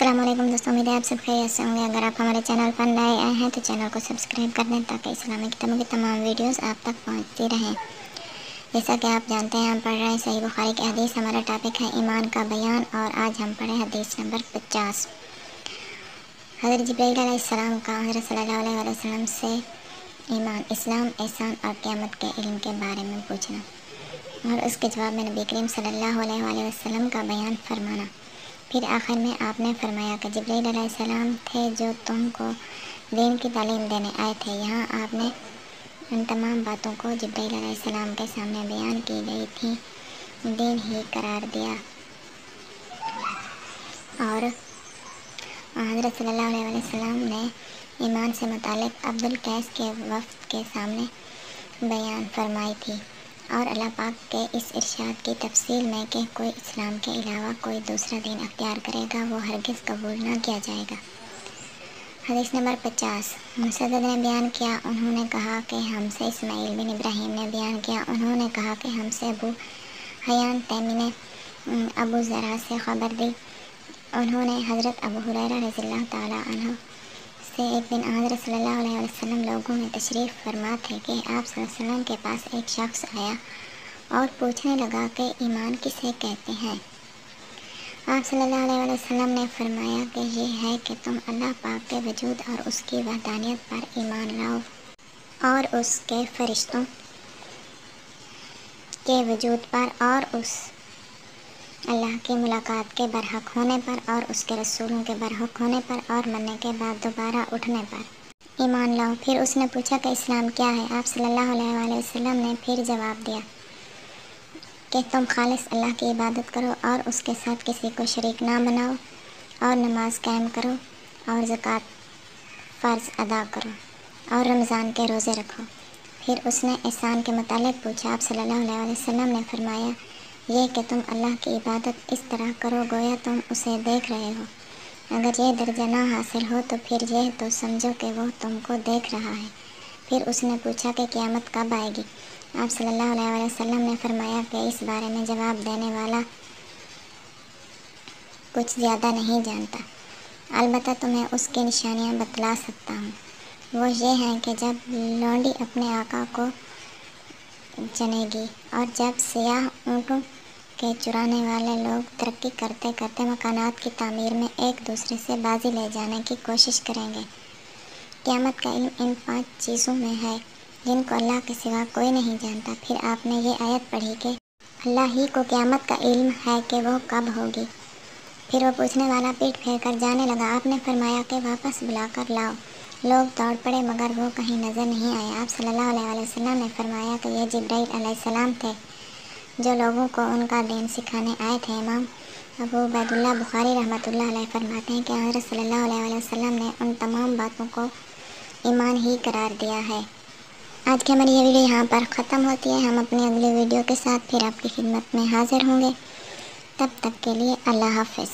السلام علیکم دوستوں، امید ہے آپ سب خیریت سے ہوں گے۔ اگر آپ ہمارے چینل پر نئے آئے ہیں تو چینل کو سبسکرائب کر دیں تاکہ اسلامی کتابوں کی تمام ویڈیوز آپ تک پہنچتی رہیں۔ جیسا کہ آپ جانتے ہیں، ہم پڑھ رہے ہیں صحیح بخاری کی حدیث۔ ہمارا ٹاپک ہے ایمان کا بیان، اور آج ہم پڑھیں حدیث نمبر 50۔ حضرت جبرائیل علیہ السلام کا حضرت صلی اللہ علیہ وسلم سے ایمان، اسلام، احسان اور قیامت کے علم کے بارے میں پوچھنا، اور اس کے جواب میں نبی کریم صلی اللہ علیہ وسلم کا بیان فرمانا۔ پھر آخر میں آپ نے فرمایا کہ جبرائیل علیہ السلام تھے جو تم کو دین کی تعلیم دینے آئے تھے۔ یہاں آپ نے ان تمام باتوں کو جبرائیل علیہ السلام کے سامنے بیان کی گئی تھی دین ہی قرار دیا، اور حضرت صلی اللہ علیہ وسلم نے ایمان سے متعلق عبد القیس کے وفد کے سامنے بیان فرمائی تھی، اور اللہ پاک کے اس ارشاد کی تفصیل میں کہ کوئی اسلام کے علاوہ کوئی دوسرا دین اختیار کرے گا وہ ہرگز قبول نہ کیا جائے گا۔ حدیث نمبر 50۔ مسدد نے بیان کیا، انہوں نے کہا کہ ہم سے اسماعیل بن ابراہیم نے بیان کیا، انہوں نے کہا کہ ہم سے ابو حیان تیمی نے ابو زرع سے خبر دی، انہوں نے حضرت ابو ہریرہ رضی اللہ تعالی عنہ سے ایک دن حضرت صلی اللہ علیہ وسلم لوگوں میں تشریف فرما تھے کہ آپ صلی اللہ علیہ وسلم کے پاس ایک شخص آیا اور پوچھنے لگا کہ ایمان کسے کہتے ہیں؟ آپ صلی اللہ علیہ وسلم نے فرمایا کہ یہ ہے کہ تم اللہ پاک کے وجود اور اس کی وحدانیت پر ایمان لاؤ، اور اس کے فرشتوں کے وجود پر، اور اس اللہ کی ملاقات کے برحق ہونے پر، اور اس کے رسولوں کے برحق ہونے پر، اور مرنے کے بعد دوبارہ اٹھنے پر ایمان لاؤ۔ پھر اس نے پوچھا کہ اسلام کیا ہے؟ آپ صلی اللہ علیہ وسلم نے پھر جواب دیا کہ تم خالص اللہ کی عبادت کرو اور اس کے ساتھ کسی کو شریک نہ بناؤ، اور نماز قائم کرو، اور زکوٰۃ فرض ادا کرو، اور رمضان کے روزے رکھو۔ پھر اس نے احسان کے متعلق پوچھا۔ آپ صلی اللہ علیہ وسلم نے فرمایا یہ کہ تم اللہ کی عبادت اس طرح کرو گویا تم اسے دیکھ رہے ہو۔ اگر یہ درجہ نہ حاصل ہو تو پھر یہ تو سمجھو کہ وہ تم کو دیکھ رہا ہے۔ پھر اس نے پوچھا کہ قیامت کب آئے گی؟ آپ صلی اللہ علیہ وسلم نے فرمایا کہ اس بارے میں جواب دینے والا کچھ زیادہ نہیں جانتا، البتہ تمہیں اس کی نشانیاں بتلا سکتا ہوں۔ وہ یہ ہیں کہ جب لونڈی اپنے آقا کو جنے گی، اور جب سیاہ اونٹوں کے چرانے والے لوگ ترقی کرتے کرتے مکانات کی تعمیر میں ایک دوسرے سے بازی لے جانے کی کوشش کریں گے۔ قیامت کا علم ان 5 چیزوں میں ہے جن کو اللہ کے سوا کوئی نہیں جانتا۔ پھر آپ نے یہ آیت پڑھی کہ اللہ ہی کو قیامت کا علم ہے کہ وہ کب ہوگی۔ پھر وہ پوچھنے والا پیٹ پھیر کر جانے لگا۔ آپ نے فرمایا کہ واپس بلا کر لاؤ۔ لوگ دوڑ پڑے مگر وہ کہیں نظر نہیں آئے۔ آپ صلی اللہ علیہ وسلم نے فرمایا کہ یہ جبرائیل علیہ السلام تھے جو لوگوں کو ان کا دین سکھانے آئے تھے۔ امام ابو عبید اللہ بخاری رحمۃ اللہ علیہ فرماتے ہیں کہ حضرت صلی اللہ علیہ وسلم نے ان تمام باتوں کو ایمان ہی قرار دیا ہے۔ آج کی ہماری یہ ویڈیو یہاں پر ختم ہوتی ہے۔ ہم اپنی اگلی ویڈیو کے ساتھ پھر آپ کی خدمت میں حاضر ہوں گے۔ تب تک کے لیے اللہ حافظ۔